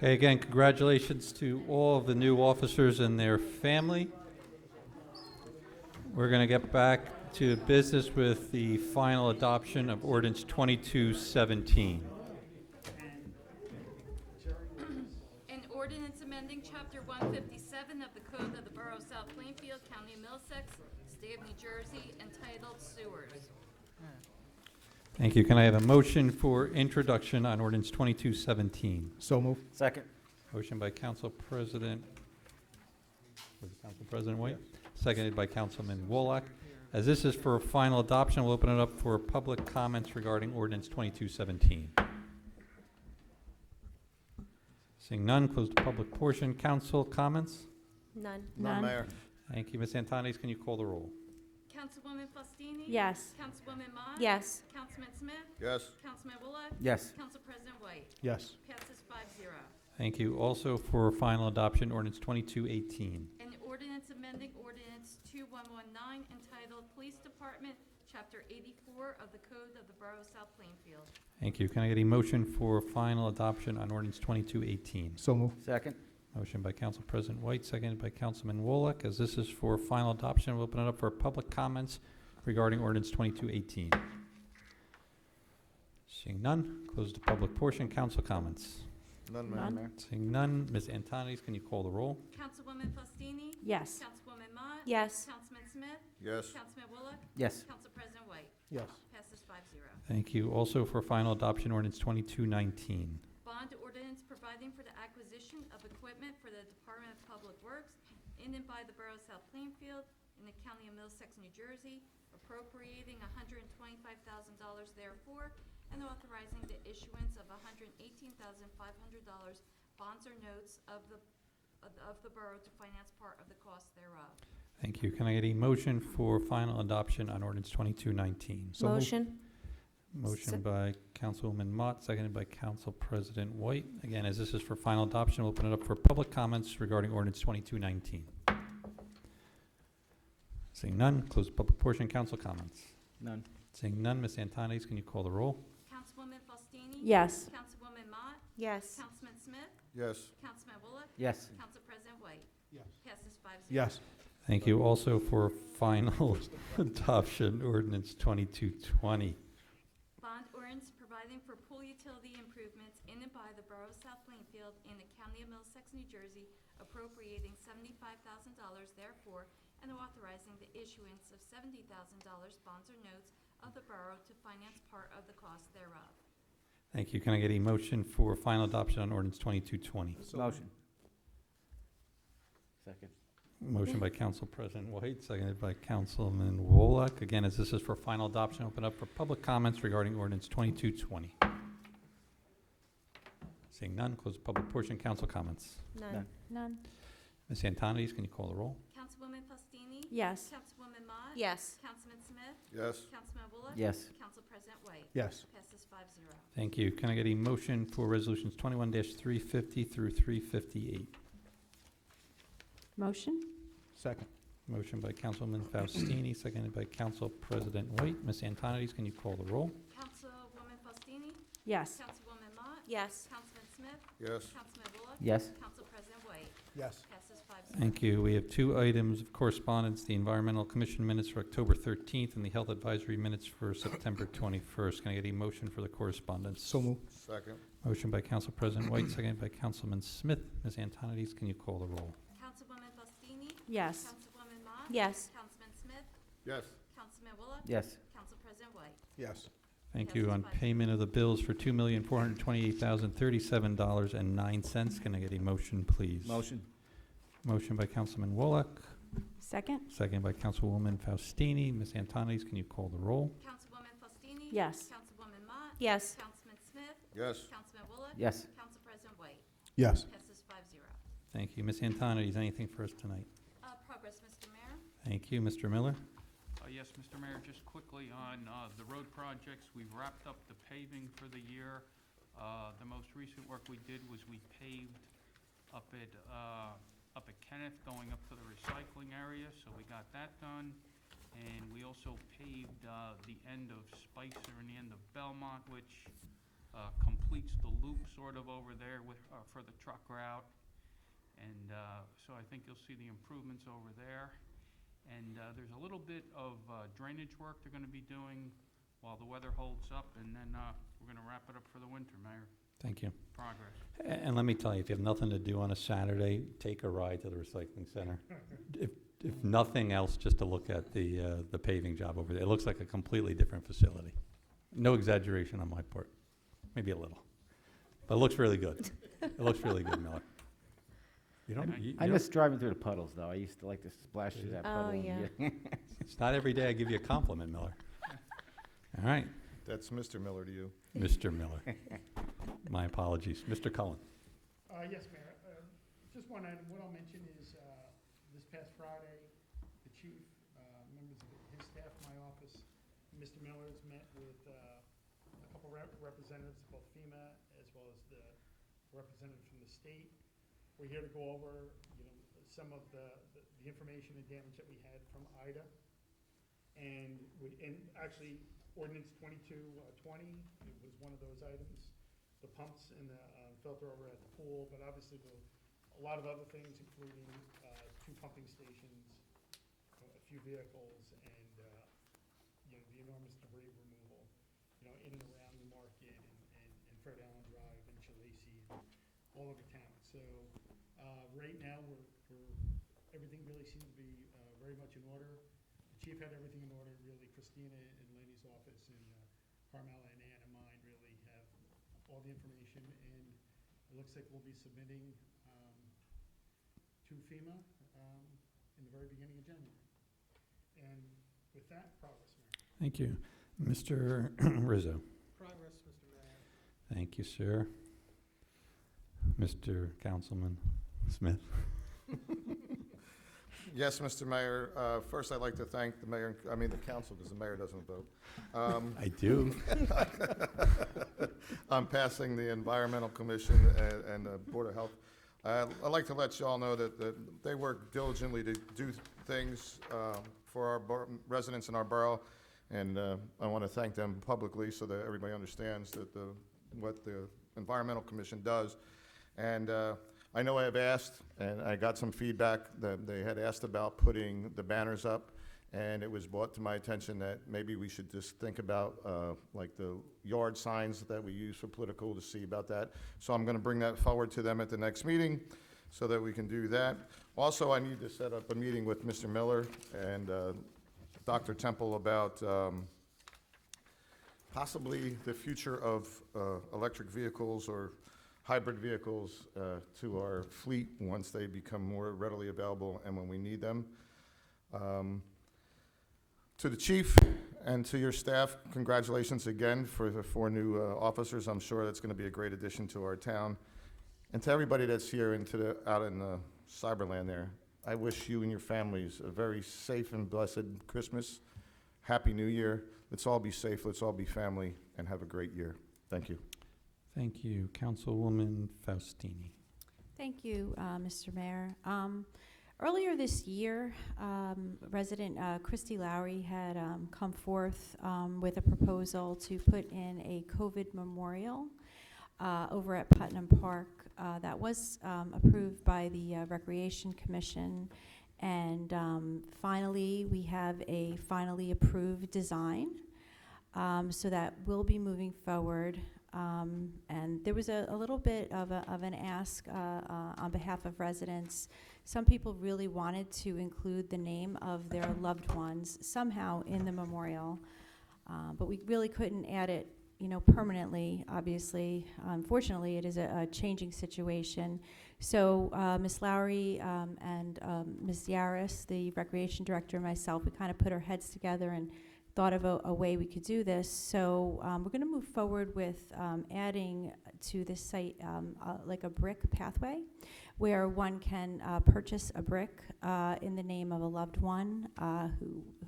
Okay, again, congratulations to all of the new officers and their family. We're going to get back to business with the final adoption of ordinance 2217. An ordinance amending Chapter 157 of the Code of the Borough of South Plainfield, County of Middlesex, State of New Jersey, entitled Sewers. Thank you. Can I have a motion for introduction on ordinance 2217? So move. Second. Motion by Council President, was it Council President White? Seconded by Councilman Wolock. As this is for final adoption, we'll open it up for public comments regarding ordinance 2217. Seeing none, close the public portion. Council comments? None. None, Mayor. Thank you. Ms. Antonis, can you call the roll? Councilwoman Faustini? Yes. Councilwoman Mott? Yes. Councilman Smith? Yes. Councilman Woollett? Yes. Council President White? Yes. Passes 5-0. Thank you. Also for final adoption, ordinance 2218. An ordinance amending ordinance 2119 entitled Police Department, Chapter 84 of the Code of the Borough of South Plainfield. Thank you. Can I get a motion for final adoption on ordinance 2218? So move. Second. Motion by Council President White, seconded by Councilman Wolock. As this is for final adoption, we'll open it up for public comments regarding ordinance 2218. Seeing none, close the public portion. Council comments. None, None. Mayor. Seeing none, Ms. Antonis, can you call the roll? Councilwoman Faustini? Yes. Councilwoman Mott? Yes. Councilman Smith? Yes. Councilman Woollett? Yes. Council President White? Yes. Passes 5-0. Thank you. Also for final adoption, ordinance 2219. Bond ordinance providing for the acquisition of equipment for the Department of Public Works in and by the Borough of South Plainfield in the County of Middlesex, New Jersey, appropriating $125,000 therefore, and authorizing the issuance of $118,500 bonds or notes of the borough to finance part of the cost thereof. Thank you. Can I get a motion for final adoption on ordinance 2219? So moved. Motion. Motion by Councilwoman Mott, seconded by Council President White. Again, as this is for final adoption, we'll open it up for public comments regarding ordinance 2219. Seeing none, close the public portion. Council comments. None. Seeing none, Ms. Antonis, can you call the roll? Councilwoman Faustini? Yes. Councilwoman Mott? Yes. Councilman Smith? Yes. Councilman Woollett? Yes. Council President White? Yes. Passes 5-0. Yes. Thank you. Also for final adoption, ordinance 2220. Bond ordinance providing for pool utility improvements in and by the Borough of South Plainfield in the County of Middlesex, New Jersey, appropriating $75,000 therefore, and authorizing the issuance of $70,000 bonds or notes of the borough to finance part of the cost thereof. Thank you. Can I get a motion for final adoption on ordinance 2220? Motion. Second. Motion by Council President White, seconded by Councilman Wolock. Again, as this is for final adoption, open up for public comments regarding ordinance 2220. Seeing none, close the public portion. Council comments. None. None. Ms. Antonis, can you call the roll? Councilwoman Faustini? Yes. Councilwoman Mott? Yes. Councilman Smith? Yes. Councilman Woollett? Yes. Council President White? Yes. Passes 5-0. Thank you. Can I get a motion for resolutions 21-350 through 358? Motion. Second. Motion by Councilwoman Faustini, seconded by Council President White. Ms. Antonis, can you call the roll? Councilwoman Faustini? Yes. Councilwoman Mott? Yes. Councilman Smith? Yes. Councilman Woollett? Yes. Council President White? Yes. Passes 5-0. Thank you. We have two items of correspondence, the Environmental Commission minutes for October 13th and the Health Advisory minutes for September 21st. Can I get a motion for the correspondence? So move. Second. Motion by Council President White, seconded by Councilman Smith. Ms. Antonides, can you call the roll? Councilwoman Faustini? Yes. Councilwoman Mott? Yes. Councilman Smith? Yes. Councilman Woollett? Yes. Council President White? Yes. Thank you. On Passes 5-0. payment of the bills for $2,428,037.09. Can I get a motion, please? Motion. Motion by Councilman Wolock, Second. seconded by Councilwoman Faustini. Ms. Antonides, can you call the roll? Councilwoman Faustini? Yes. Councilwoman Mott? Yes. Councilman Smith? Yes. Councilman Woollett? Yes. Council President White? Yes. Passes 5-0. Thank you. Ms. Antonides, anything for us tonight? Progress, Mr. Mayor. Thank you. Mr. Miller? Yes, Mr. Mayor, just quickly on the road projects, we've wrapped up the paving for the year. The most recent work we did was we paved up at Kenneth, going up to the recycling area, so we got that done. And we also paved the end of Spicer and the end of Belmont, which completes the loop sort of over there with, for the truck route. And so I think you'll see the improvements over there. And there's a little bit of drainage work they're going to be doing while the weather holds up, and then we're going to wrap it up for the winter, Mayor. Thank you. Progress. And let me tell you, if you have nothing to do on a Saturday, take a ride to the recycling center. If nothing else, just to look at the paving job over there. It looks like a completely different facility. No exaggeration on my part, maybe a little, but it looks really good. It looks really good, Miller. You don't. I miss driving through the puddles, though. I used to like to splash through that Oh, puddle. and yeah. get- It's not every day I give you a compliment, Miller. All right, That's Mr. Miller to you. Mr. Miller. My apologies. Mr. Cullen. Yes, Mayor. Just one item. What I'll mention is, this past Friday, the chief, members of his staff, my office, Mr. Miller has met with a couple representatives, both FEMA as well as the representative from the state. We're here to go over, some of the information and damage that we had from Ida. And actually, ordinance 2220, it was one of those items. The pumps and the filter over at the pool, but obviously a lot of other things, including 2 pumping stations, a few vehicles, and the enormous debris removal, in and around the market and Fred Allen Drive and Chilacee and all over town. So right now everything really seems to be very much in order. The chief had everything in order. Really, Christina and Lenny's office and Carmela and Ann and mine really have all the information, and it looks like we'll be submitting to FEMA in the very beginning of January. And with that, progress, Mayor. Thank you. Mr. Rizzo. Progress, Mr. Mayor. Thank you, sir. Mr. Councilman Smith. Yes, Mr. Mayor. First, I'd like to thank the mayor, the council, because the mayor doesn't vote. I do. I'm passing the Environmental Commission and the Board of Health. I'd like to let you all know that they work diligently to do things for our residents in our borough, and I want to thank them publicly so that everybody understands that what the Environmental Commission does. And I know I have asked, and I got some feedback that they had asked about putting the banners up, and it was brought to my attention that maybe we should just think about like the yard signs that we use for political, to see about that. So I'm going to bring that forward to them at the next meeting so that we can do that. Also, I need to set up a meeting with Mr. Miller and Dr. Temple about possibly the future of electric vehicles or hybrid vehicles to our fleet once they become more readily available and when we need them. To the chief and to your staff, congratulations again for the 4 new officers. I'm sure that's going to be a great addition to our town. And to everybody that's here and out in Cyberland there, I wish you and your families a very safe and blessed Christmas. Happy New Year. Let's all be safe. Let's all be family and have a great year. Thank you. Thank you. Councilwoman Faustini. Thank you, Mr. Mayor. Earlier this year, resident Christy Lowry had come forth with a proposal to put in a COVID memorial over at Putnam Park. That was approved by the Recreation Commission, and finally we have a finally approved design, so that will be moving forward. And there was a little bit of an ask on behalf of residents. Some people really wanted to include the name of their loved ones somehow in the memorial, but we really couldn't add it, permanently, obviously. Unfortunately, it is a changing situation. So Ms. Lowry and Ms. Yaris, the recreation director, and myself, we kind of put our heads together and thought of a way we could do this. So we're going to move forward with adding to this site like a brick pathway where one can purchase a brick in the name of a loved one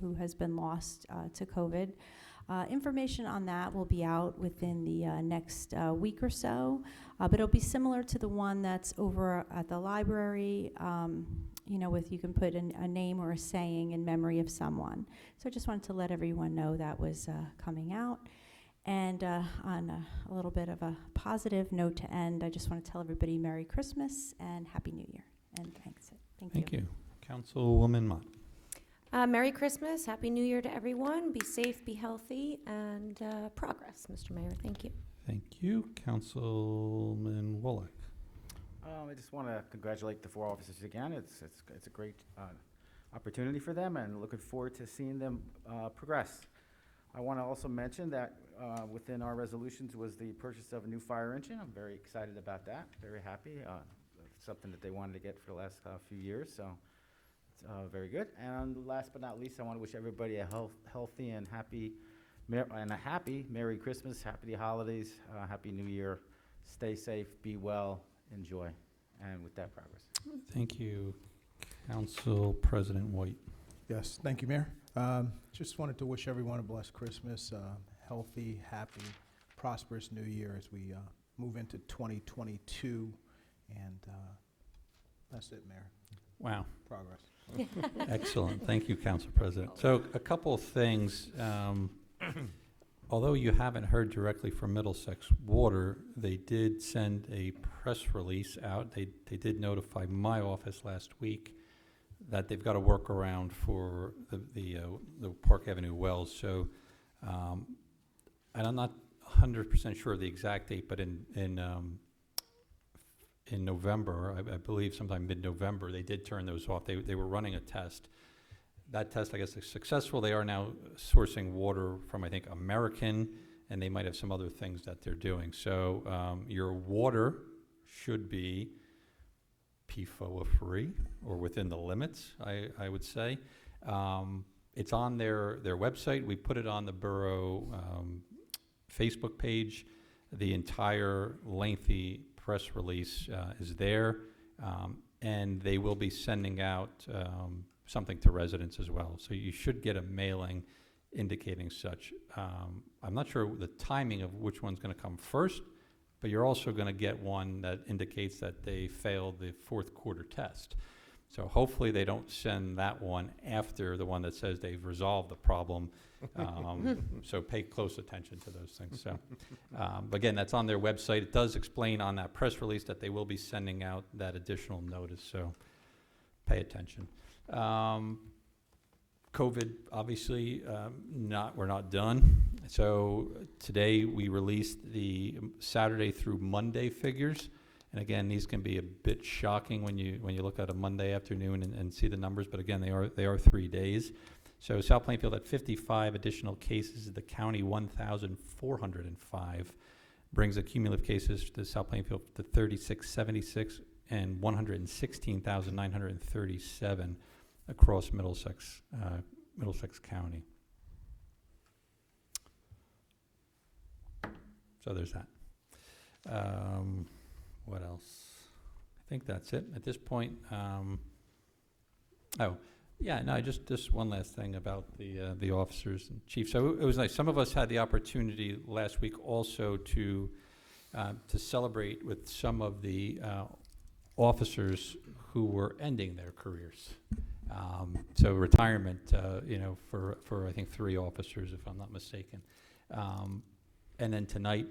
who has been lost to COVID. Information on that will be out within the next week or so, but it'll be similar to the one that's over at the library, you can put a name or a saying in memory of someone. So I just wanted to let everyone know that was coming out. And on a little bit of a positive note to end, I just want to tell everybody Merry Christmas and Happy New Year. And thanks. Thank you. Thank you. Councilwoman Mott. Merry Christmas, Happy New Year to everyone. Be safe, be healthy, and progress, Mr. Mayor. Thank you. Thank you. Councilman Wallach. I just want to congratulate the 4 officers again. It's a great opportunity for them, and looking forward to seeing them progress. I want to also mention that within our resolutions was the purchase of a new fire engine. I'm very excited about that, very happy. It's something that they wanted to get for the last few years, so it's very good. And last but not least, I want to wish everybody a healthy and happy Merry Christmas, Happy Holidays, Happy New Year. Stay safe, be well, enjoy. And with that, progress. Thank you. Council President White. Yes, thank you, Mayor. Just wanted to wish everyone a blessed Christmas, healthy, happy, prosperous New Year as we move into 2022, and that's it, Mayor. Wow. Progress. Excellent. Thank you, Council President. So a couple of things. Although you haven't heard directly from Middlesex Water, they did send a press release out. They did notify my office last week that they've got a workaround for the Park Avenue wells. So, and I'm not 100% sure of the exact date, but in November, I believe sometime mid-November, they did turn those off. They were running a test. That test, I guess, is successful. They are now sourcing water from, I think, American, and they might have some other things that they're doing. So your water should be PFOA-free, or within the limits, I would say. It's on their website. We put it on the borough Facebook page. The entire lengthy press release is there, and they will be sending out something to residents as well. So you should get a mailing indicating such. I'm not sure the timing of which one's going to come first, but you're also going to get one that indicates that they failed the 4th quarter test. So hopefully they don't send that one after the one that says they've resolved the problem. So pay close attention to those things. So again, that's on their website. It does explain on that press release that they will be sending out that additional notice. So pay attention. COVID, obviously, we're not done. So today we released the Saturday through Monday figures. And again, these can be a bit shocking when you look at a Monday afternoon and see the numbers. But again, they are 3 days. So South Plainfield at 55 additional cases. The county 1,405 brings the cumulative cases to South Plainfield to 3676 and 116,937 across Middlesex County. So there's that. What else? I think that's it at this point. Just one last thing about the officers and chiefs. So it was nice. Some of us had the opportunity last week also to celebrate with some of the officers who were ending their careers. So retirement, for I think 3 officers, if I'm not mistaken. And then tonight,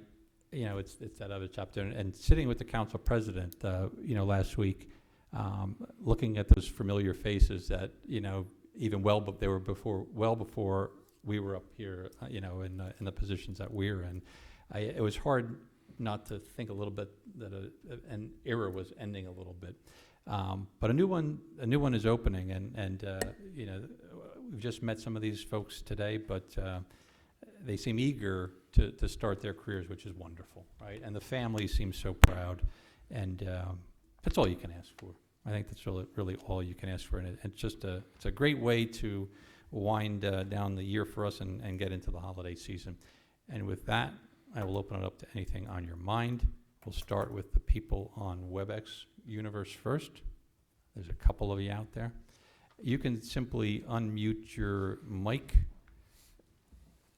it's that other chapter. And sitting with the council president, last week, looking at those familiar faces that, even they were well before we were up here, in the positions that we're in. It was hard not to think a little bit that an era was ending a little bit. But a new one is opening, and we've just met some of these folks today, but they seem eager to start their careers, which is wonderful, right? And the family seems so proud, and that's all you can ask for. I think that's really all you can ask for, and it's a great way to wind down the year for us and get into the holiday season. And with that, I will open it up to anything on your mind. We'll start with the people on WebEx Universe first. There's a couple of you out there. You can simply unmute your mic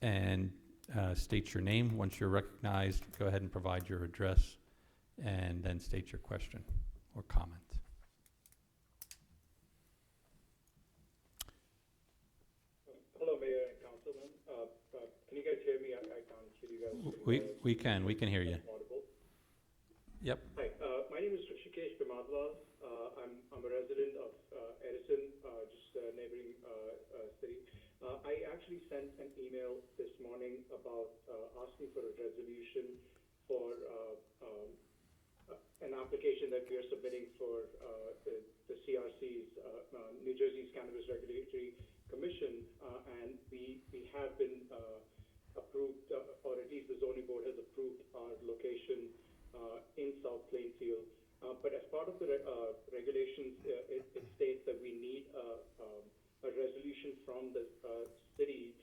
and state your name. Once you're recognized, go ahead and provide your address and then state your question or comment. Hello, Mayor and Councilman. Can you guys hear me? I can't hear you guys. We can hear you. Audible. Yep. Hi, my name is Rishikesh Bimadlal. I'm a resident of Edison, just a neighboring city. I actually sent an email this morning about asking for a resolution for an application that we are submitting for the CRC's, New Jersey's Cannabis Regulatory Commission, and we have been approved, or at least the zoning board has approved our location in South Plainfield. But as part of the regulations, it states that we need a resolution from the city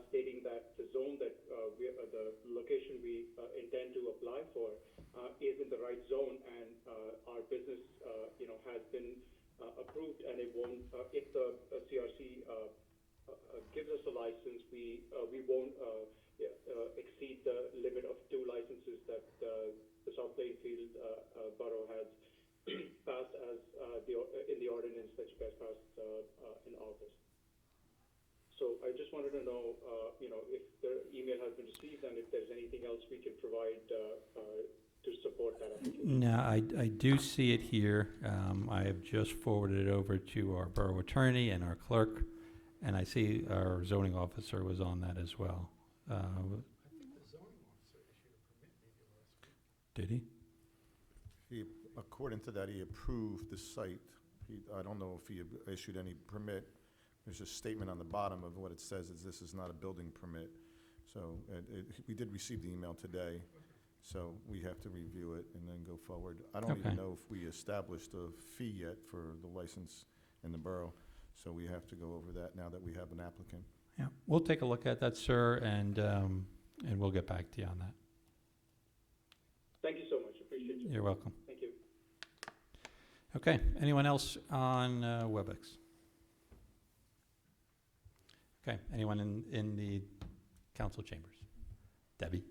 stating that the zone that the location we intend to apply for is in the right zone, and our business, has been approved, and it won't. If the CRC gives us a license, we won't exceed the limit of 2 licenses that the South Plainfield Borough has passed as in the ordinance that you guys passed in August. So I just wanted to know, if the email has been received and if there's anything else we can provide to support that application. No, I do see it here. I have just forwarded it over to our borough attorney and our clerk, and I see our zoning officer was on that as well. I think the zoning officer issued a permit maybe last week. Did he? According to that, he approved the site. I don't know if he issued any permit. There's a statement on the bottom of what it says is this is not a building permit. So we did receive the email today, so we have to review it and then go forward. I don't even Okay. know if we established a fee yet for the license in the borough, so we have to go over that now that we have an applicant. Yeah, we'll take a look at that, sir, and we'll get back to you on that. Thank you so much. Appreciate you. You're welcome. Thank you. Okay, anyone else on WebEx? Okay, anyone in the council chambers? Debbie?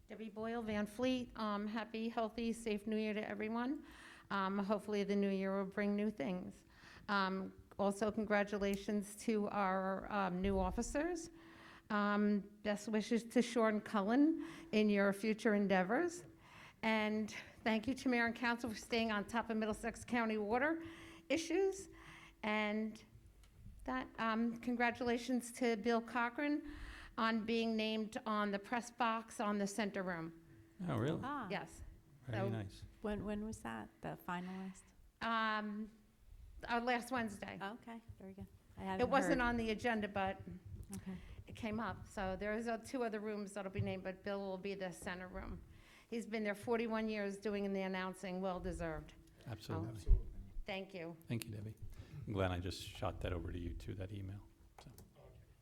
Debbie Boyle, Van Fleet. Happy, healthy, safe New Year to everyone. Hopefully the new year will bring new things. Also, congratulations to our new officers. Best wishes to Sean Cullen in your future endeavors. And thank you to Mayor and Council for staying on top of Middlesex County water issues. And that, congratulations to Bill Cochran on being named on the press box on the center room. Oh, really? Ah, Yes. Very So- nice. when was that, the finalist? Last Wednesday. Oh, okay, very good. I haven't It wasn't heard. on the agenda, but Okay. it came up. So there's 2 other rooms that'll be named, but Bill will be the center room. He's been there 41 years doing the announcing, well-deserved. Absolutely. Thank you. Thank you, Debbie. I'm glad I just shot that over to you too, that email.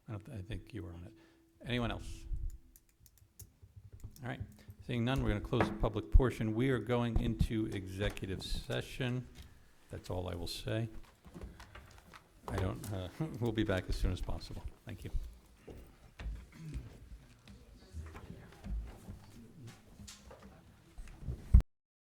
So, I think you were on it. Anyone else? All right, seeing none, we're going to close the public portion. We are going into executive session. That's all I will say. We'll be back as soon as possible. Thank you.